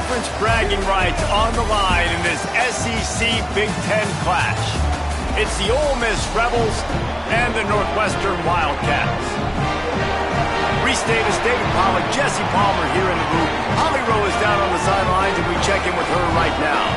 conference bragging rights on the line in this SEC Big Ten clash. It's the Ole Miss Rebels and the Northwestern Wildcats. Reese Davis, David Pollack, Jesse Palmer here in the booth. Holly Rowe is down on the sidelines, and we check in with her right now.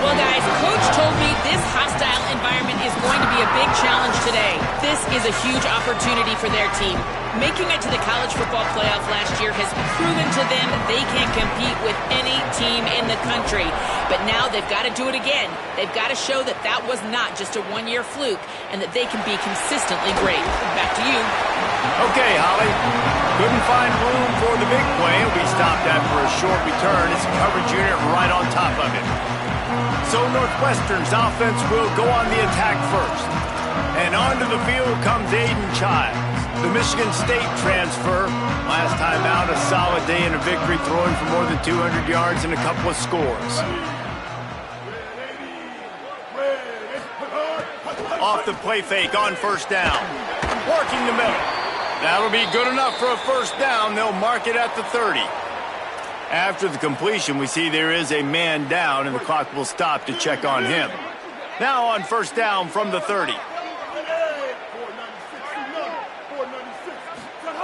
Well, guys, Coach told me this hostile environment is going to be a big challenge today. This is a huge opportunity for their team. Making it to the college football playoff last year has proven to them they can compete with any team in the country. But now they've got to do it again. They've got to show that that was not just a one-year fluke and that they can be consistently great. Back to you. Okay, Holly. Couldn't find room for the big play. It'll be stopped after a short return. It's a coverage unit right on top of it. So Northwestern's offense will go on the attack first. And onto the field comes Ncaa, the Michigan State transfer. Last time out, a solid day in a victory, throwing for more than 200 yards and a couple of scores. Off the play fake on first down. Working the middle. That'll be good enough for a first down. They'll mark it at the 30. After the completion, we see there is a man down, and the clock will stop to check on him. Now on first down from the 30.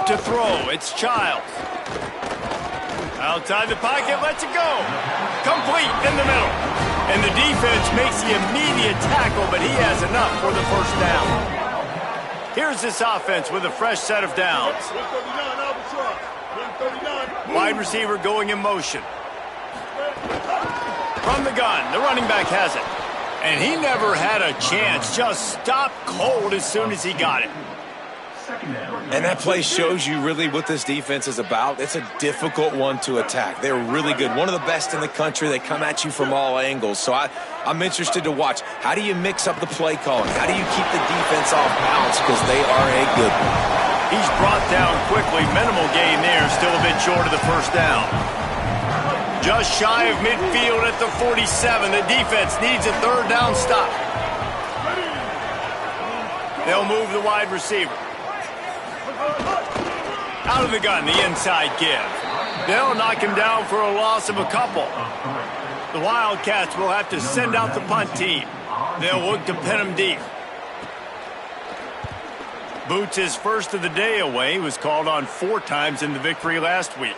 To throw, it's Childs. Outside the pocket, lets it go. Complete in the middle. And the defense makes the immediate tackle, but he has enough for the first down. Here's this offense with a fresh set of downs. Wide receiver going in motion. From the gun, the running back has it. And he never had a chance, just stopped cold as soon as he got it. And that play shows you really what this defense is about. It's a difficult one to attack. They're really good. One of the best in the country. They come at you from all angles. So I'm interested to watch. How do you mix up the play calling? How do you keep the defense off balance? Because they are a good one. He's brought down quickly. Minimal gain there. Still a bit short of the first down. Just shy of midfield at the 47. The defense needs a third down stop. They'll move the wide receiver. Out of the gun, the inside give. They'll knock him down for a loss of a couple. The Wildcats will have to send out the punt team. They'll look to pin him deep. Boots his first of the day away. He was called on 4 times in the victory last week.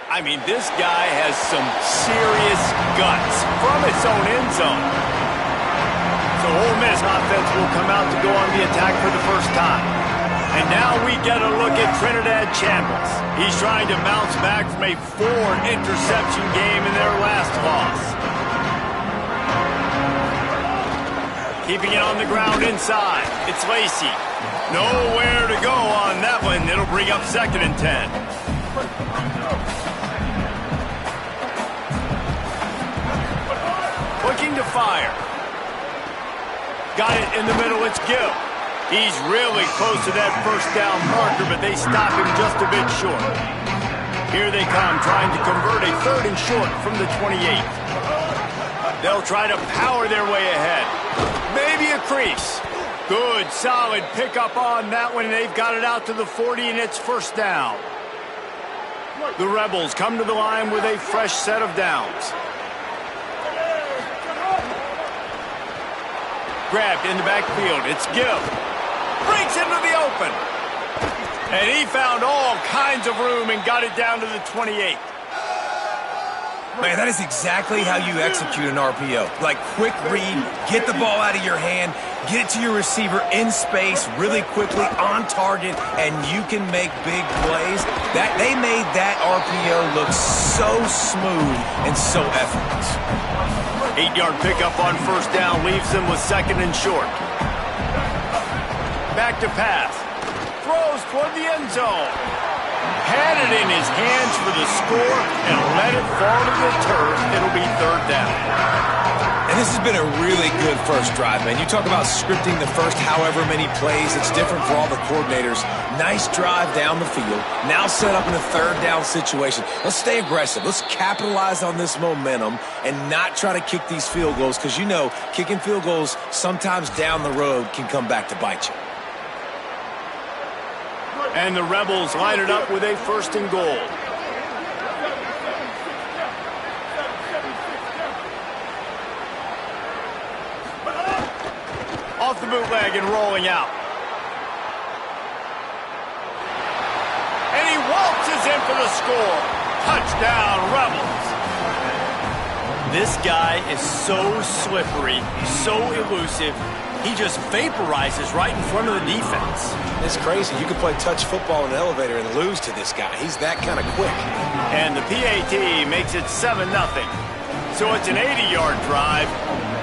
I mean, this guy has some serious guts from its own end zone. So Ole Miss offense will come out to go on the attack for the first time. And now we get a look at Trinidad Chambliss. He's trying to bounce back from a 4-interception game in their last loss. Keeping it on the ground inside. It's Lacey. Nowhere to go on that one. It'll bring up 2nd and 10. Looking to fire. Got it in the middle. It's Gill. He's really close to that first down marker, but they stop him just a bit short. Here they come, trying to convert a 3rd and short from the 28. They'll try to power their way ahead. Maybe a crease. Good, solid pickup on that one. They've got it out to the 40, and it's first down. The Rebels come to the line with a fresh set of downs. Grabbed in the backfield. It's Gill. Breaks into the open. And he found all kinds of room and got it down to the 28. Man, that is exactly how you execute an RPO. Like, quick read, get the ball out of your hand, get it to your receiver in space really quickly, on target, and you can make big plays. They made that RPO look so smooth and so effortless. 8-yard pickup on first down leaves them with 2nd and short. Back to pass. Throws toward the end zone. Had it in his hands for the score and let it fall to the turf. It'll be 3rd down. And this has been a really good first drive, man. You talk about scripting the first however many plays. It's different for all the coordinators. Nice drive down the field. Now set up in a 3rd down situation. Let's stay aggressive. Let's capitalize on this momentum and not try to kick these field goals because, you know, kicking field goals sometimes down the road can come back to bite you. And the Rebels line it up with a 1st and goal. bootleg and rolling out. And he waltzes in for the score. Touchdown, Rebels. This guy is so slippery, so elusive. He just vaporizes right in front of the defense. It's crazy. You could play touch football in an elevator and lose to this guy. He's that kind of quick. And the PAT makes it 7-0. So it's an 80-yard drive,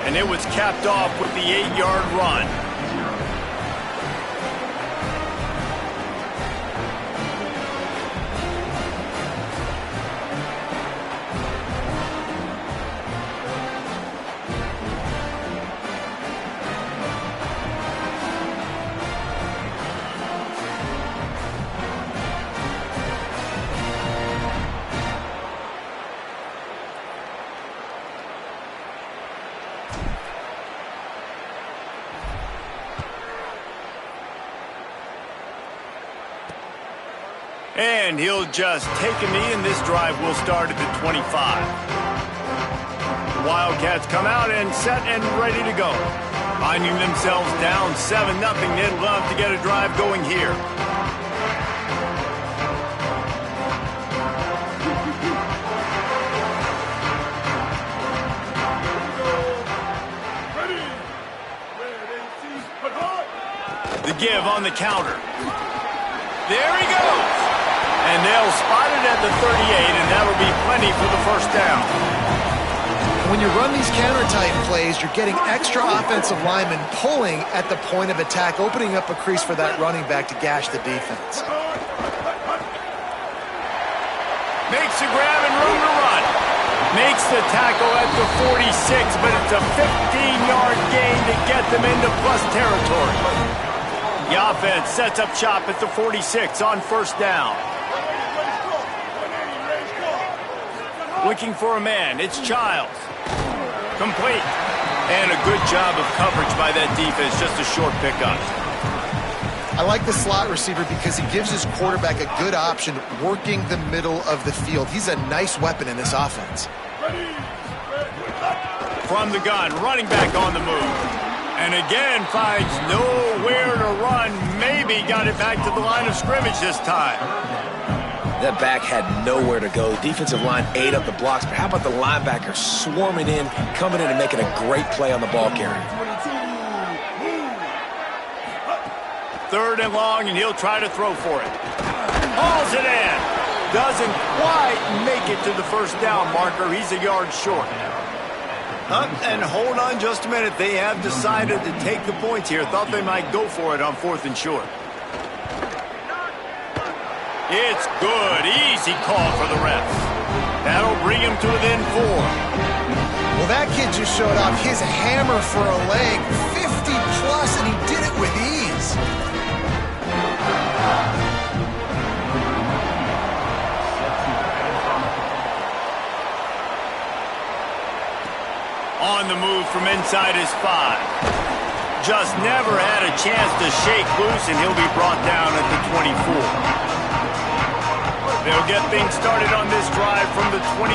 and it was capped off with the 8-yard run. And he'll just take a knee, and this drive will start at the 25. The Wildcats come out and set and ready to go. Finding themselves down 7-0, they'd love to get a drive going here. The give on the counter. There he goes. And they'll spot it at the 38, and that'll be plenty for the first down. When you run these counter-type plays, you're getting extra offensive linemen pulling at the point of attack, opening up a crease for that running back to gash the defense. Makes the grab and room to run. Makes the tackle at the 46, but it's a 15-yard gain to get them into plus territory. The offense sets up shop at the 46 on first down. Looking for a man, it's Childs. Complete. And a good job of coverage by that defense, just a short pickup. I like the slot receiver because he gives his quarterback a good option working the middle of the field. He's a nice weapon in this offense. From the gun, running back on the move. And again finds nowhere to run. Maybe got it back to the line of scrimmage this time. That back had nowhere to go. Defensive line ate up the blocks, but how about the linebacker swarming in, coming in and making a great play on the ball carrier? Third and long, and he'll try to throw for it. Hauls it in. Doesn't quite make it to the first down marker. He's a yard short. And hold on just a minute. They have decided to take the points here. Thought they might go for it on 4th and short. It's good. Easy call for the refs. That'll bring him to within 4. Well, that kid just showed off his hammer for a leg. 50-plus, and he did it with ease. On the move from inside his 5. Just never had a chance to shake loose, and he'll be brought down at the 24. They'll get things started on this drive from the 24.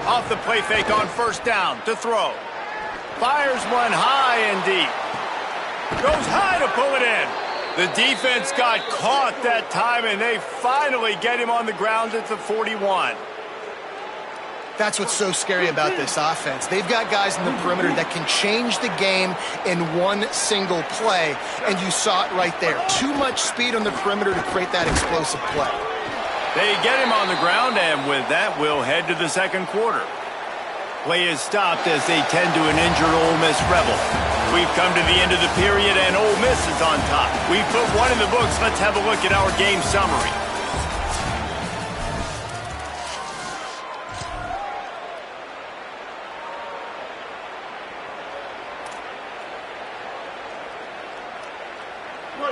Off the play fake on first down to throw. Fires one high and deep. Goes high to pull it in. The defense got caught that time, and they finally get him on the ground at the 41. That's what's so scary about this offense. They've got guys in the perimeter that can change the game in one single play, and you saw it right there. Too much speed on the perimeter to create that explosive play. They get him on the ground, and with that, we'll head to the second quarter. Play is stopped as they tend to an injured Ole Miss Rebel. We've come to the end of the period, and Ole Miss is on top. We've put one in the books. Let's have a look at our game summary.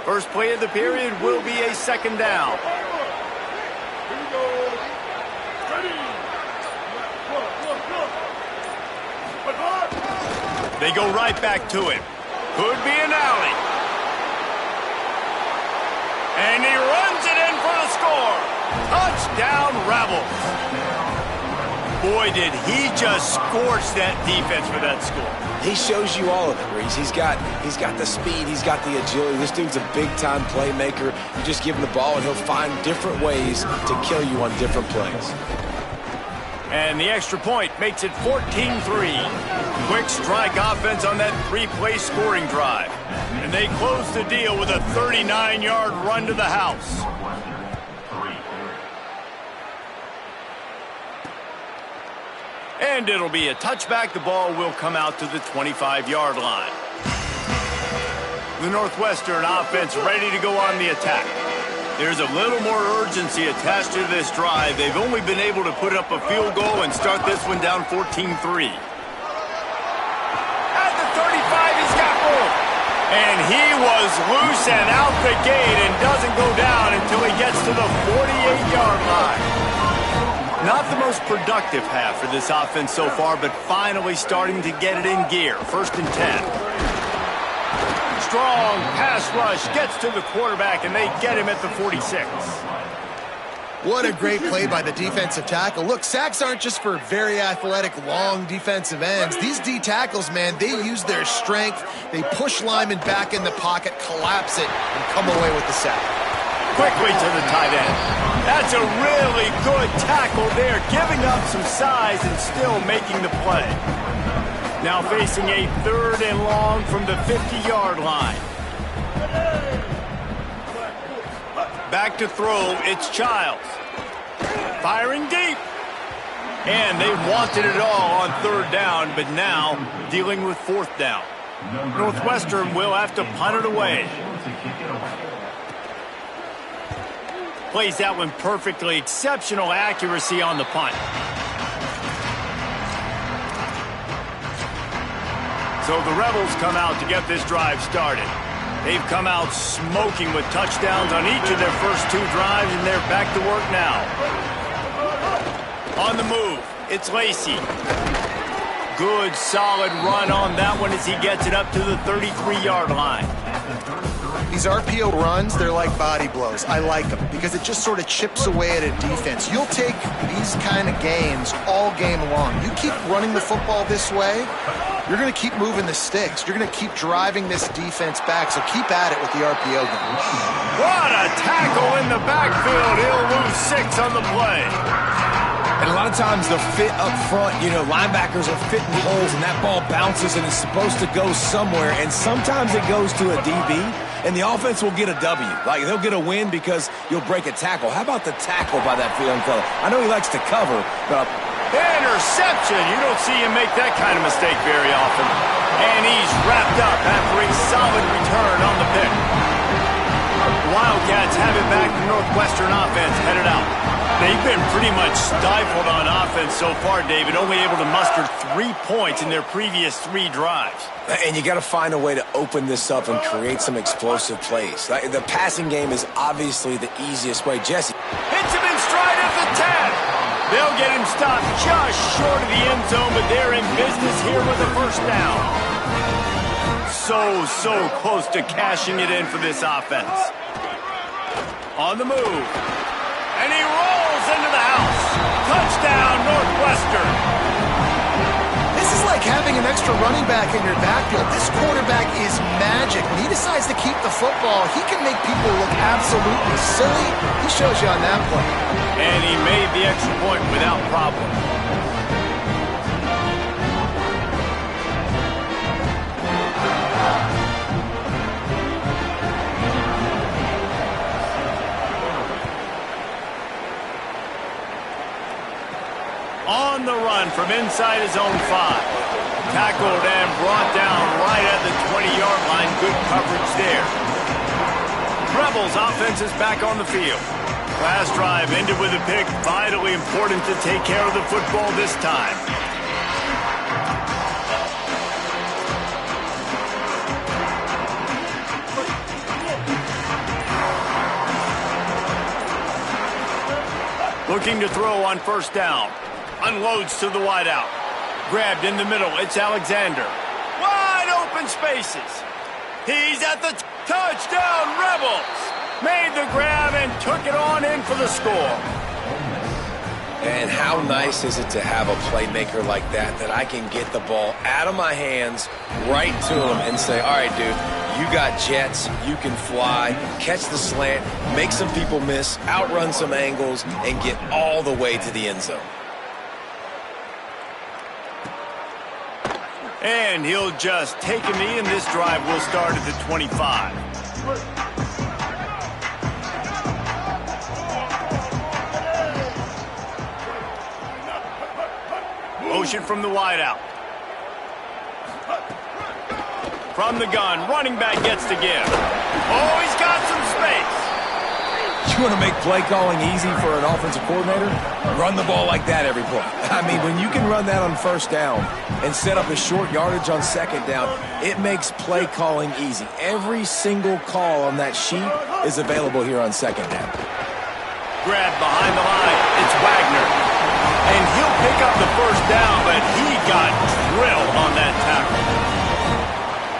First play of the period will be a second down. They go right back to him. Could be an alley. And he runs it in for the score. Touchdown, Rebels. Boy, did he just scorch that defense for that score. He shows you all of it, Reese. He's got the speed, he's got the agility. This dude's a big-time playmaker. You just give him the ball, and he'll find different ways to kill you on different plays. And the extra point makes it 14-3. Quick strike offense on that three-play scoring drive. And they close the deal with a 39-yard run to the house. And it'll be a touchback. The ball will come out to the 25-yard line. The Northwestern offense ready to go on the attack. There's a little more urgency attached to this drive. They've only been able to put up a field goal and start this one down 14-3. At the 35, he's got room. And he was loose and out the gate and doesn't go down until he gets to the 48-yard line. Not the most productive half for this offense so far, but finally starting to get it in gear. 1st and 10. Strong pass rush gets to the quarterback, and they get him at the 46. What a great play by the defensive tackle. Look, sacks aren't just for very athletic, long defensive ends. These D tackles, man, they use their strength. They push linemen back in the pocket, collapse it, and come away with the sack. Quickly to the tight end. That's a really good tackle there, giving up some size and still making the play. Now facing a 3rd and long from the 50-yard line. Back to throw, it's Childs. Firing deep. And they wanted it all on 3rd down, but now dealing with 4th down. Northwestern will have to punt it away. Plays that one perfectly. Exceptional accuracy on the punt. So the Rebels come out to get this drive started. They've come out smoking with touchdowns on each of their first 2 drives, and they're back to work now. On the move, it's Lacey. Good, solid run on that one as he gets it up to the 33-yard line. These RPO runs, they're like body blows. I like them because it just sort of chips away at a defense. You'll take these kind of gains all game long. You keep running the football this way, you're going to keep moving the sticks. You're going to keep driving this defense back, so keep at it with the RPO game. What a tackle in the backfield. He'll lose 6 on the play. And a lot of times the fit up front, you know, linebackers are fitting holes and that ball bounces and it's supposed to go somewhere. And sometimes it goes to a DB and the offense will get a W. Like they'll get a win because you'll break a tackle. How about the tackle by that young fella? I know he likes to cover, but... Interception. You don't see him make that kind of mistake very often. And he's wrapped up after a solid return on the pick. Wildcats have it back. The Northwestern offense headed out. They've been pretty much stifled on offense so far, David, only able to muster 3 points in their previous 3 drives. And you got to find a way to open this up and create some explosive plays. Like, the passing game is obviously the easiest way. Jesse. Hits him in stride at the 10. They'll get him stopped just short of the end zone, but they're in business here with a 1st down. So close to cashing it in for this offense. On the move. And he rolls into the house. Touchdown, Northwestern. This is like having an extra running back in your backfield. This quarterback is magic. When he decides to keep the football, he can make people look absolutely silly. He shows you on that play. And he made the extra point without problem. On the run from inside his own 5. Tackled and brought down right at the 20-yard line. Good coverage there. Rebels offense is back on the field. Last drive ended with a pick. Vitally important to take care of the football this time. Looking to throw on 1st down. Unloads to the wideout. Grabbed in the middle. It's Alexander. Wide open spaces. He's at the touchdown. Rebels made the grab and took it on in for the score. And how nice is it to have a playmaker like that I can get the ball out of my hands right to him and say, all right, dude, you got jets, you can fly, catch the slant, make some people miss, outrun some angles, and get all the way to the end zone. And he'll just take a knee, and this drive will start at the 25. Motion from the wideout. From the gun, running back gets to give. Oh, he's got some space. You want to make play calling easy for an offensive coordinator? Run the ball like that every play. I mean, when you can run that on first down and set up a short yardage on second down, it makes play calling easy. Every single call on that sheet is available here on second down. Grab behind the line. It's Wagner. And he'll pick up the first down, but he got drilled on that tackle.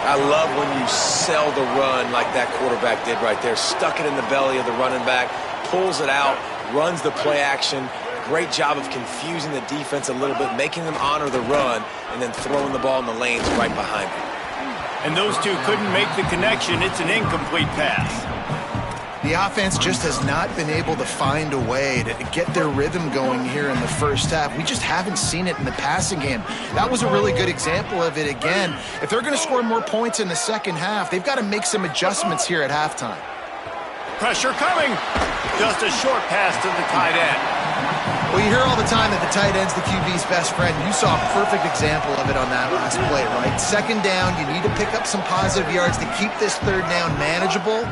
I love when you sell the run like that quarterback did right there. Stuck it in the belly of the running back, pulls it out, runs the play action. Great job of confusing the defense a little bit, making them honor the run, and then throwing the ball in the lanes right behind them. And those two couldn't make the connection. It's an incomplete pass. The offense just has not been able to find a way to get their rhythm going here in the first half. We just haven't seen it in the passing game. That was a really good example of it again. If they're going to score more points in the second half, they've got to make some adjustments here at halftime. Pressure coming. Just a short pass to the tight end. Well, you hear all the time that the tight end's the QB's best friend. You saw a perfect example of it on that last play, right? Second down, you need to pick up some positive yards to keep this third down manageable.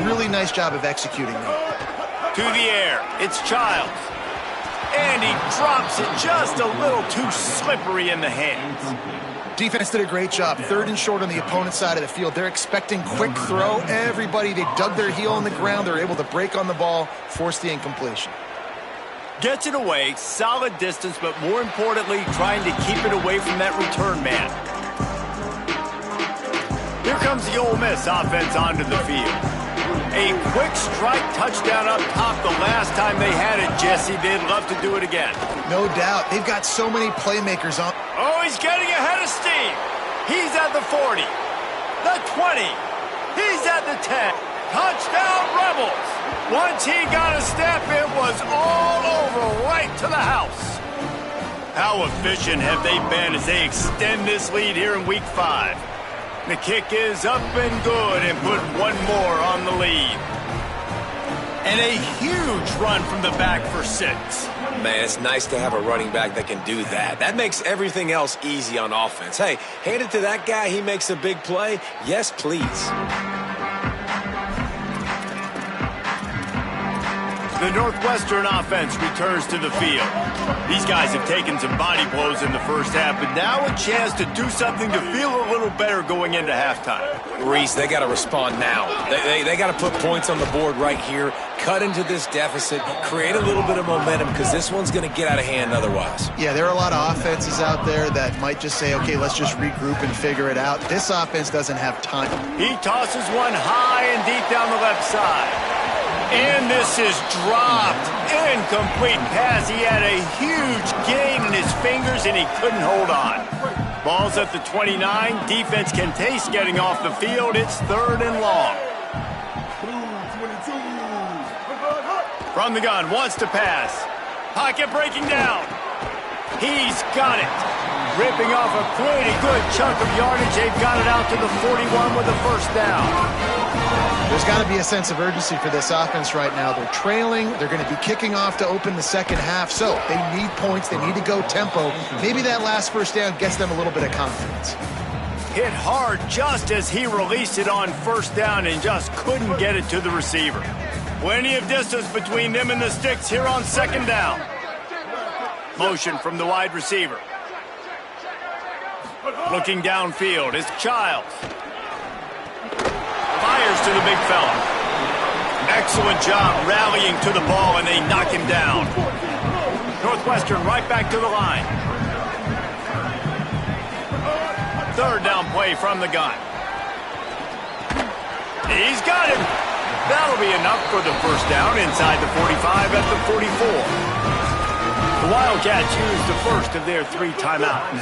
Really nice job of executing that. To the air, it's Childs. And he drops it just a little too slippery in the hands. Defense did a great job. Third and short on the opponent's side of the field. They're expecting quick throw. Everybody, they dug their heel in the ground. They're able to break on the ball, force the incompletion. Gets it away, solid distance, but more importantly, trying to keep it away from that return man. Here comes the Ole Miss offense onto the field. A quick strike touchdown up top the last time they had it, Jesse. They'd love to do it again. No doubt. They've got so many playmakers on. Oh, he's getting ahead of steam. He's at the 40, the 20. He's at the 10. Touchdown, Rebels. Once he got a step, it was all over right to the house. How efficient have they been as they extend this lead here in Week 5? The kick is up and good and put one more on the lead. And a huge run from the back for 6. Man, it's nice to have a running back that can do that. That makes everything else easy on offense. Hey, hand it to that guy. He makes a big play. Yes, please. The Northwestern offense returns to the field. These guys have taken some body blows in the first half, but now a chance to do something to feel a little better going into halftime. Reese, they got to respond now. They got to put points on the board right here, cut into this deficit, create a little bit of momentum, because this one's going to get out of hand otherwise. Yeah, there are a lot of offenses out there that might just say, okay, let's just regroup and figure it out. This offense doesn't have time. He tosses one high and deep down the left side. And this is dropped. Incomplete pass. He had a huge gain in his fingers, and he couldn't hold on. Ball's at the 29. Defense can taste getting off the field. It's 3rd and long. From the gun, wants to pass. Pocket breaking down. He's got it. Ripping off a pretty good chunk of yardage. They've got it out to the 41 with a first down. There's got to be a sense of urgency for this offense right now. They're trailing. They're going to be kicking off to open the second half. So they need points. They need to go tempo. Maybe that last first down gets them a little bit of confidence. Hit hard just as he released it on first down and just couldn't get it to the receiver. Plenty of distance between them and the sticks here on second down. Motion from the wide receiver. Looking downfield is Childs. Fires to the big fella. Excellent job rallying to the ball, and they knock him down. Northwestern right back to the line. 3rd down play from the gun. He's got him. That'll be enough for the first down inside the 45 at the 44. Wildcats use the first of their 3 timeouts.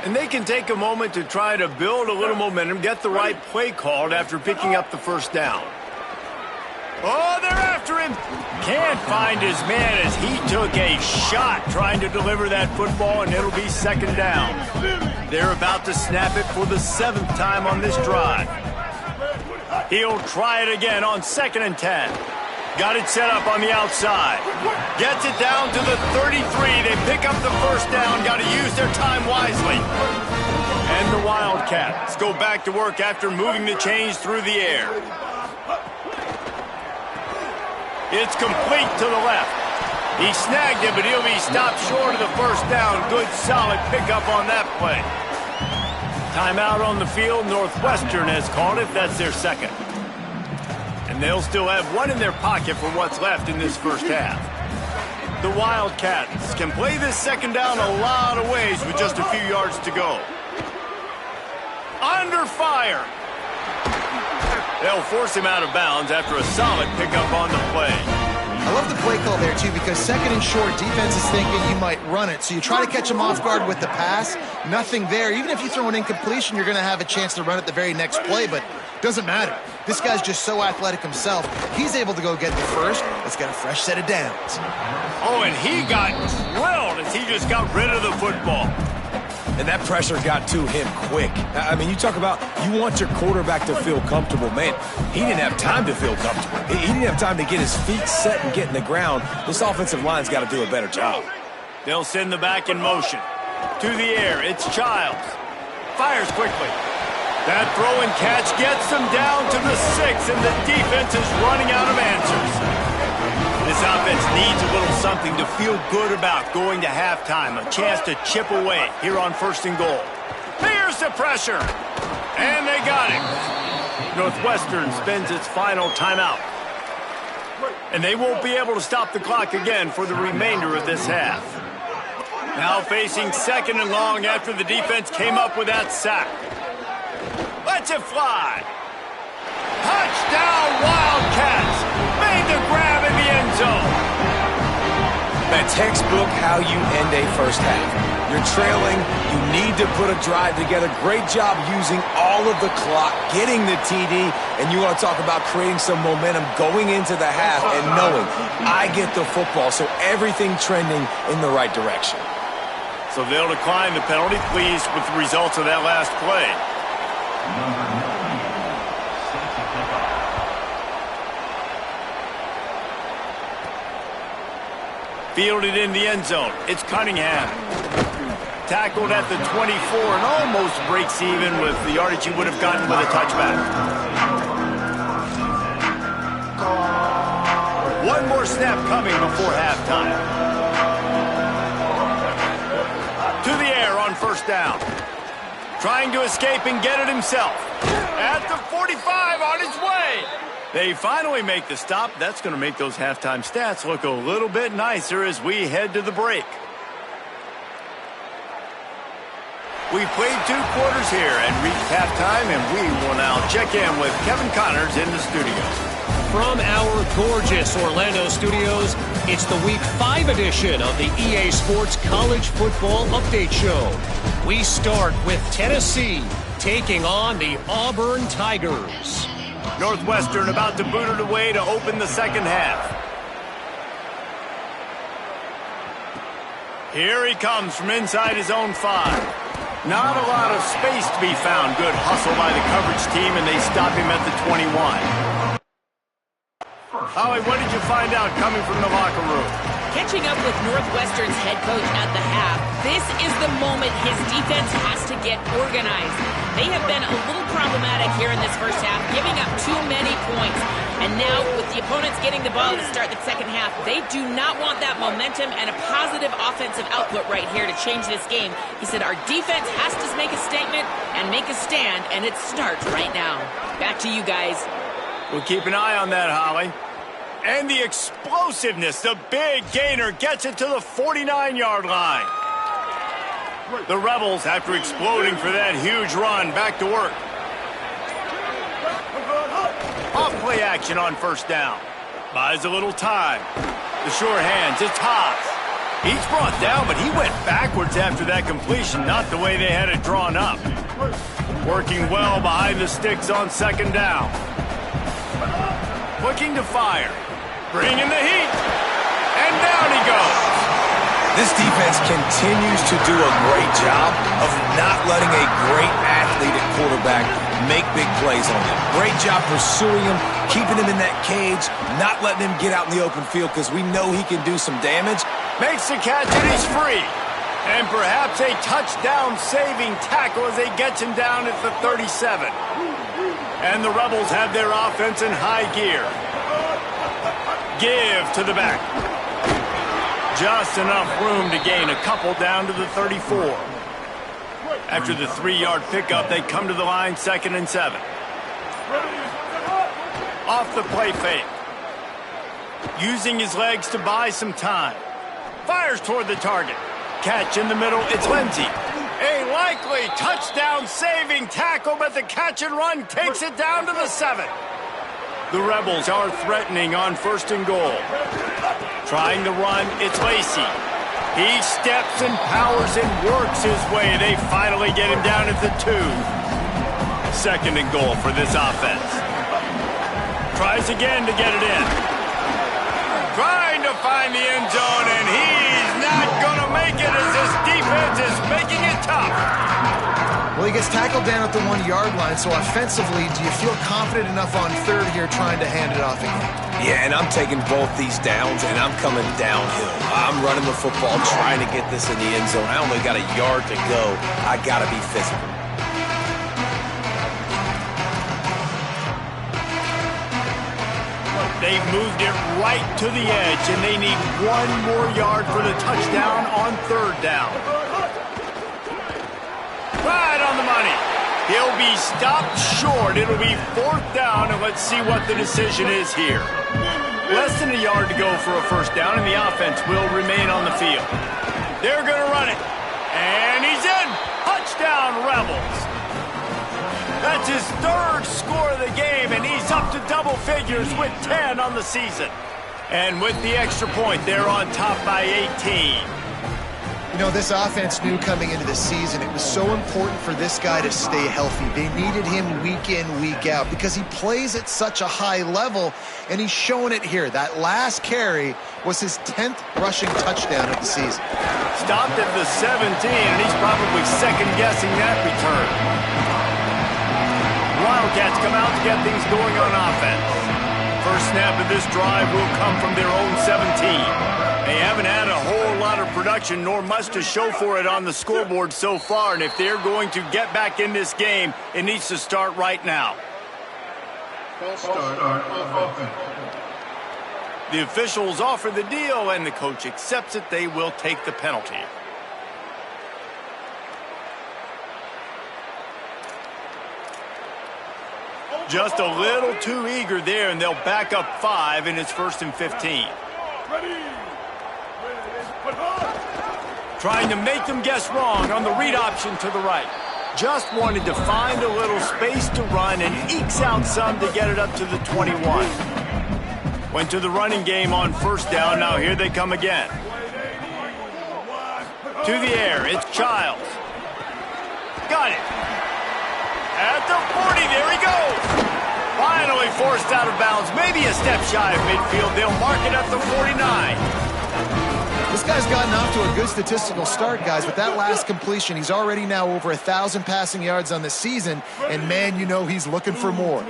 And they can take a moment to try to build a little momentum, get the right play called after picking up the first down. Oh, they're after him. Can't find his man as he took a shot trying to deliver that football, and it'll be second down. They're about to snap it for the 7th time on this drive. He'll try it again on 2nd and 10. Got it set up on the outside. Gets it down to the 33. They pick up the first down. Got to use their time wisely. And the Wildcats go back to work after moving the chains through the air. It's complete to the left. He snagged it, but he'll be stopped short of the first down. Good, solid pickup on that play. Timeout on the field. Northwestern has called it. That's their second. And they'll still have one in their pocket for what's left in this first half. The Wildcats can play this second down a lot of ways with just a few yards to go. Under fire. They'll force him out of bounds after a solid pickup on the play. I love the play call there, too, because 2nd and short, defense is thinking you might run it. So you try to catch them off guard with the pass. Nothing there. Even if you throw an incompletion, you're going to have a chance to run it the very next play, but doesn't matter. This guy's just so athletic himself. He's able to go get the first. Let's get a fresh set of downs. Oh, and he got drilled as he just got rid of the football. And that pressure got to him quick. I mean, you talk about you want your quarterback to feel comfortable. Man, he didn't have time to feel comfortable. He didn't have time to get his feet set and get in the ground. This offensive line's got to do a better job. They'll send the back in motion. To the air, it's Childs. Fires quickly. That throw and catch gets them down to the 6, and the defense is running out of answers. This offense needs a little something to feel good about going to halftime. A chance to chip away here on 1st and goal. Here's the pressure. And they got it. Northwestern spends its final timeout. And they won't be able to stop the clock again for the remainder of this half. Now facing 2nd and long after the defense came up with that sack. Let's it fly. Touchdown, Wildcats. Made the grab in the end zone. That textbook how you end a first half. You're trailing. You need to put a drive together. Great job using all of the clock, getting the TD, and you want to talk about creating some momentum going into the half and knowing I get the football, so everything trending in the right direction. So they'll decline the penalty, pleased with the results of that last play. Fielded in the end zone. It's Cunningham. Tackled at the 24 and almost breaks even with the yardage he would have gotten with a touchback. One more snap coming before halftime. To the air on 1st down. Trying to escape and get it himself. At the 45 on his way. They finally make the stop. That's going to make those halftime stats look a little bit nicer as we head to the break. We played 2 quarters here and reached halftime, and we will now check in with Kevin Connors in the studio. From our gorgeous Orlando studios, it's the Week 5 edition of the EA Sports College Football Update Show. We start with Tennessee taking on the Auburn Tigers. Northwestern about to boot it away to open the second half. Here he comes from inside his own 5. Not a lot of space to be found. Good hustle by the coverage team, and they stop him at the 21. Holly, what did you find out coming from the locker room? Catching up with Northwestern's head coach at the half, this is the moment his defense has to get organized. They have been a little problematic here in this first half, giving up too many points. And now, with the opponents getting the ball to start the second half, they do not want that momentum and a positive offensive output right here to change this game. He said, our defense has to make a statement and make a stand, and it starts right now. Back to you guys. We'll keep an eye on that, Holly. And the explosiveness, the big gainer gets it to the 49-yard line. The Rebels, after exploding for that huge run, back to work. Off play action on 1st down. Buys a little time. The sure hands, it's Haas. He's brought down, but he went backwards after that completion, not the way they had it drawn up. Working well behind the sticks on second down. Looking to fire. Bringing the heat. And down he goes. This defense continues to do a great job of not letting a great athlete at quarterback make big plays on them. Great job pursuing him, keeping him in that cage, not letting him get out in the open field because we know he can do some damage. Makes the catch and he's free. And perhaps a touchdown-saving tackle as they get him down at the 37. And the Rebels have their offense in high gear. Give to the back. Just enough room to gain a couple down to the 34. After the 3-yard pickup, they come to the line 2nd and 7. Off the play fake. Using his legs to buy some time. Fires toward the target. Catch in the middle, it's Ncaa. A likely touchdown-saving tackle, but the catch and run takes it down to the 7. The Rebels are threatening on 1st and goal. Trying to run, it's Lacey. He steps and powers and works his way. They finally get him down at the 2. 2nd and goal for this offense. Tries again to get it in. Trying to find the end zone, and he's not going to make it as this defense is making it tough. Well, he gets tackled down at the 1-yard line, so offensively, do you feel confident enough on 3rd here trying to hand it off again? Yeah, and I'm taking both these downs, and I'm coming downhill. I'm running the football, trying to get this in the end zone. I only got a yard to go. I got to be physical. They've moved it right to the edge, and they need 1 more yard for the touchdown on 3rd down. Right on the money. He'll be stopped short. It'll be 4th down, and let's see what the decision is here. Less than a yard to go for a 1st down, and the offense will remain on the field. They're going to run it. And he's in. Touchdown, Rebels. That's his 3rd score of the game, and he's up to double figures with 10 on the season. And with the extra point, they're on top by 18. You know, this offense knew coming into the season it was so important for this guy to stay healthy. They needed him week in, week out because he plays at such a high level, and he's showing it here. That last carry was his 10th rushing touchdown of the season. Stopped at the 17, and he's probably second-guessing that return. Wildcats come out to get things going on offense. First snap of this drive will come from their own 17. They haven't had a whole lot of production, nor much to show for it on the scoreboard so far, and if they're going to get back in this game, it needs to start right now. The officials offer the deal, and the coach accepts it. They will take the penalty. Just a little too eager there, and they'll back up 5, and it's 1st and 15. Trying to make them guess wrong on the read option to the right. Just wanted to find a little space to run and ekes out some to get it up to the 21. Went to the running game on 1st down. Now here they come again. To the air, it's Childs. Got it. At the 40, there he goes. Finally forced out of bounds, maybe a step shy of midfield. They'll mark it at the 49. This guy's gotten off to a good statistical start, guys. With that last completion, he's already now over 1,000 passing yards on the season, and man, you know he's looking for more.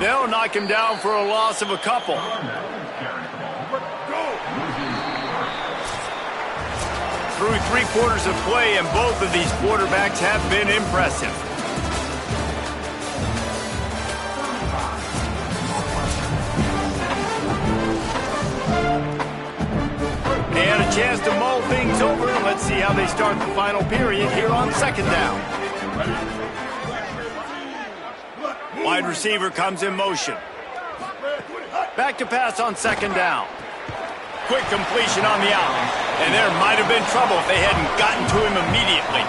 They'll knock him down for a loss of a couple. Through 3 quarters of play, and both of these quarterbacks have been impressive. They had a chance to mull things over. Let's see how they start the final period here on 2nd down. Wide receiver comes in motion. Back to pass on 2nd down. Quick completion on the out. And there might have been trouble if they hadn't gotten to him immediately.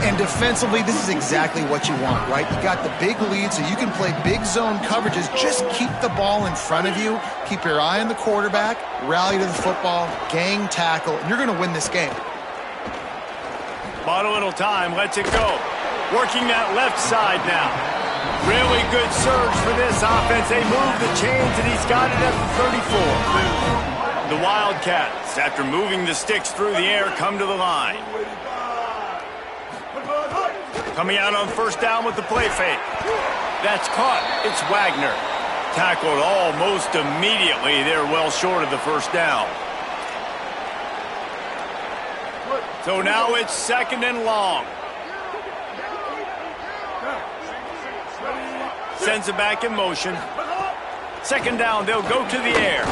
And defensively, this is exactly what you want, right? You got the big lead, so you can play big zone coverages. Just keep the ball in front of you. Keep your eye on the quarterback. Rally to the football. Gang tackle. And you're going to win this game. Bought a little time. Lets it go. Working that left side now. Really good surge for this offense. They move the chains, and he's got it at the 34. The Wildcats, after moving the sticks through the air, come to the line. Coming out on first down with the play fake. That's caught. It's Wagner. Tackled almost immediately. They're well short of the first down. So now it's 2nd and long. Sends it back in motion. 2nd down, they'll go to the air.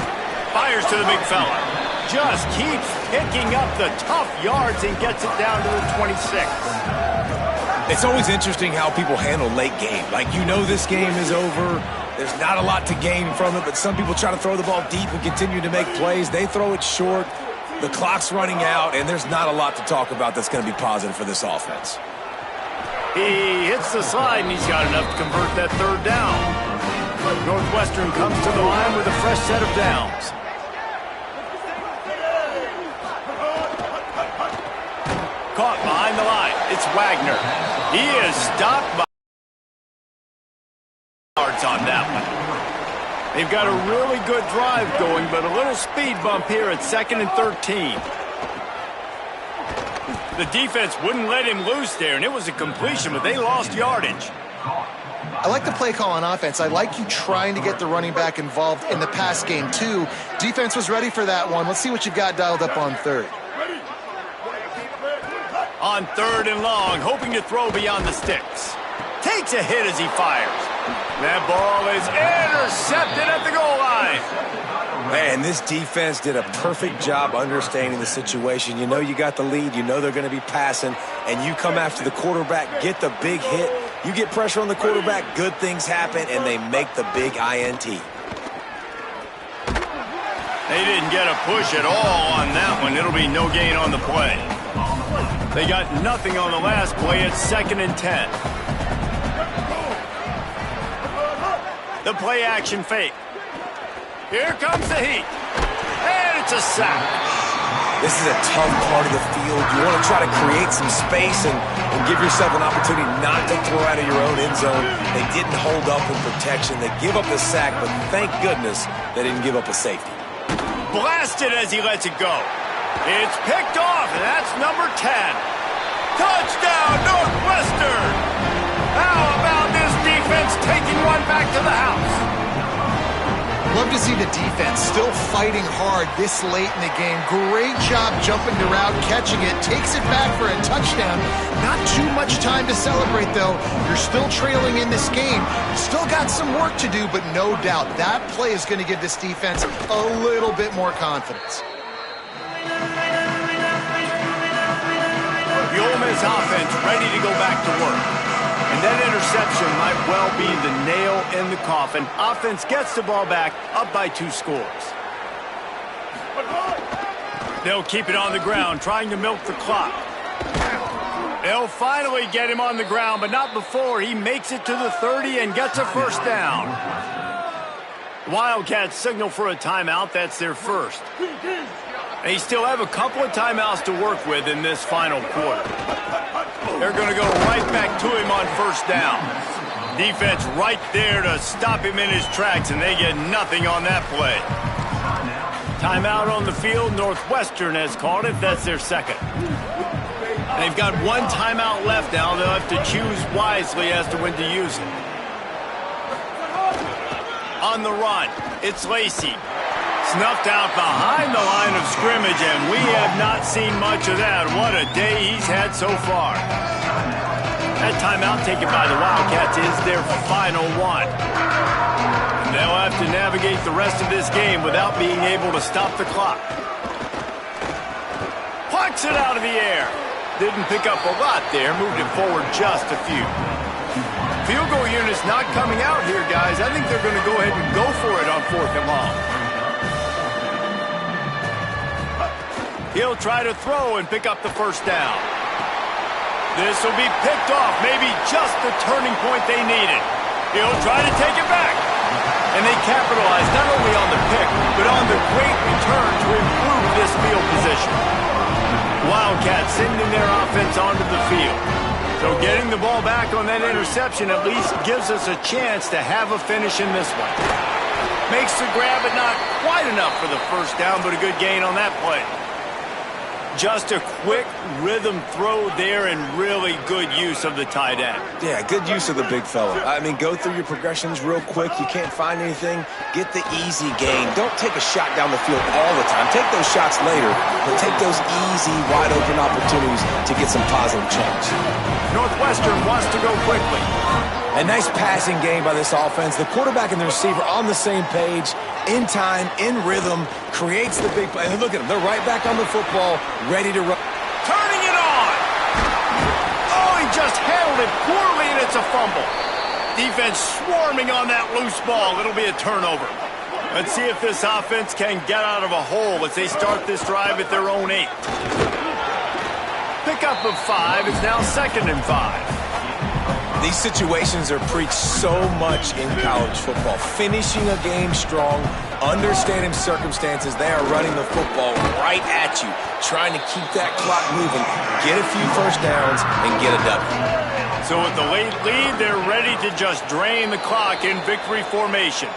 Fires to the big fella. Just keeps picking up the tough yards and gets it down to the 26. It's always interesting how people handle late game. Like, you know this game is over. There's not a lot to gain from it, but some people try to throw the ball deep and continue to make plays. They throw it short. The clock's running out, and there's not a lot to talk about that's going to be positive for this offense. He hits the slide, and he's got enough to convert that 3rd down. Northwestern comes to the line with a fresh set of downs. Caught behind the line. It's Wagner. He is stopped by yards on that one. They've got a really good drive going, but a little speed bump here at 2nd and 13. The defense wouldn't let him loose there, and it was a completion, but they lost yardage. I like the play call on offense. I like you trying to get the running back involved in the pass game, too. Defense was ready for that one. Let's see what you've got dialed up on 3rd. On 3rd and long, hoping to throw beyond the sticks. Takes a hit as he fires. That ball is intercepted at the goal line. Man, this defense did a perfect job understanding the situation. You know you got the lead. You know they're going to be passing. And you come after the quarterback, get the big hit. You get pressure on the quarterback, good things happen, and they make the big INT. They didn't get a push at all on that one. It'll be no gain on the play. They got nothing on the last play. It's 2nd and 10. The play action fake. Here comes the heat. And it's a sack. This is a tough part of the field. You want to try to create some space and give yourself an opportunity not to throw out of your own end zone. They didn't hold up in protection. They give up the sack, but thank goodness they didn't give up a safety. Blasted as he lets it go. It's picked off, and that's number 10. Touchdown, Northwestern! How about this defense taking one back to the house? Love to see the defense still fighting hard this late in the game. Great job jumping to route, catching it, takes it back for a touchdown. Not too much time to celebrate, though. You're still trailing in this game. Still got some work to do, but no doubt that play is going to give this defense a little bit more confidence. The Ole Miss offense ready to go back to work. And that interception might well be the nail in the coffin. Offense gets the ball back, up by 2 scores. They'll keep it on the ground, trying to milk the clock. They'll finally get him on the ground, but not before he makes it to the 30 and gets a first down. Wildcats signal for a timeout. That's their first. They still have a couple of timeouts to work with in this final quarter. They're going to go right back to him on first down. Defense right there to stop him in his tracks, and they get nothing on that play. Timeout on the field. Northwestern has called it. That's their second. They've got one timeout left now. They'll have to choose wisely as to when to use it. On the run, it's Lacey. Snuffed out behind the line of scrimmage, and we have not seen much of that. What a day he's had so far. That timeout taken by the Wildcats is their final one. And they'll have to navigate the rest of this game without being able to stop the clock. Plucks it out of the air. Didn't pick up a lot there, moved it forward just a few. Field goal unit's not coming out here, guys. I think they're going to go ahead and go for it on 4th and long. He'll try to throw and pick up the first down. This will be picked off, maybe just the turning point they needed. He'll try to take it back. And they capitalize not only on the pick, but on the great return to improve this field position. Wildcats sending their offense onto the field. So getting the ball back on that interception at least gives us a chance to have a finish in this one. Makes the grab, but not quite enough for the first down, but a good gain on that play. Just a quick rhythm throw there and really good use of the tight end. Yeah, good use of the big fella. I mean, go through your progressions real quick. You can't find anything. Get the easy gain. Don't take a shot down the field all the time. Take those shots later, but take those easy, wide-open opportunities to get some positive change. Northwestern wants to go quickly. A nice passing game by this offense. The quarterback and the receiver on the same page, in time, in rhythm, creates the big play. And look at them. They're right back on the football, ready to run. Turning it on. Oh, he just handled it poorly, and it's a fumble. Defense swarming on that loose ball. It'll be a turnover. Let's see if this offense can get out of a hole as they start this drive at their own 8. Pickup of 5. It's now 2nd and 5. These situations are preached so much in college football. Finishing a game strong, understanding circumstances. They are running the football right at you, trying to keep that clock moving, get a few first downs, and get a W. So with the late lead, they're ready to just drain the clock in victory formation.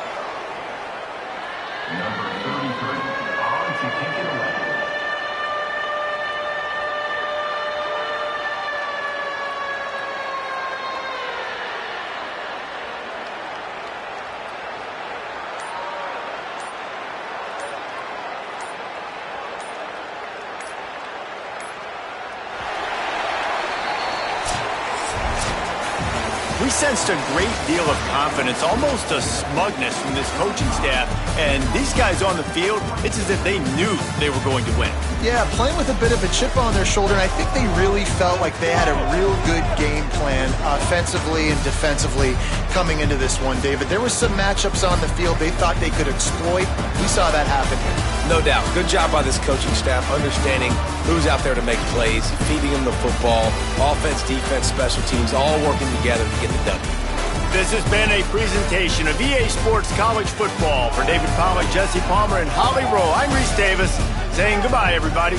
We sensed a great deal of confidence, almost a smugness from this coaching staff. And these guys on the field, it's as if they knew they were going to win. Yeah, playing with a bit of a chip on their shoulder, and I think they really felt like they had a real good game plan offensively and defensively coming into this one, David. There were some matchups on the field they thought they could exploit. We saw that happen here. No doubt. Good job by this coaching staff, understanding who's out there to make plays, feeding them the football, offense, defense, special teams, all working together to get the W. This has been a presentation of EA Sports College Football. For David Pollack, Jesse Palmer, and Holly Rowe, I'm Reese Davis saying goodbye, everybody.